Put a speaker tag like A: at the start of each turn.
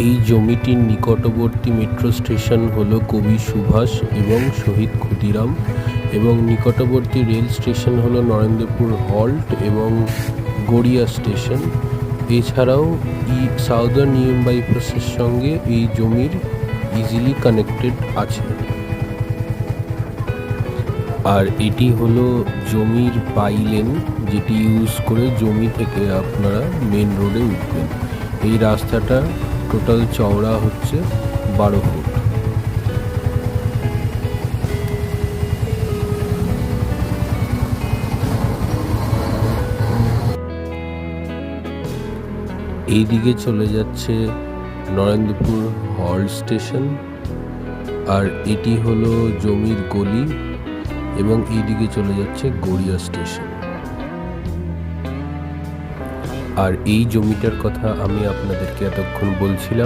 A: এই জমিটির নিকটবর্তী মেট্রো স্টেশন হল কবি সুভাষ এবং শহীদ ক্ষুদিরাম এবং নিকটবর্তী রেল স্টেশন হল নরেন্দ্রপুর হল্ট এবং গড়িয়া স্টেশন। এছাড়াও সাউদার্ন ইউএম বাইপাসের সঙ্গে এই জমির ইজিলি কানেক্টেড আছে। আর এটি হলো জমির বাইলেন, যেটি ইউজ করে জমি থেকে আপনারা মেন রোডে উঠবেন। এই রাস্তাটা টোটাল চওড়া হচ্ছে 12 ফুট। এই দিকে চলে যাচ্ছে নরেন্দ্রপুর হল্ট স্টেশন, আর এটি হলো জমির গলি, এবং এই দিকে চলে যাচ্ছে গড়িয়া স্টেশন। আর এই জমিটার কথা আমি আপনাদেরকে এতক্ষণ বলছিলাম।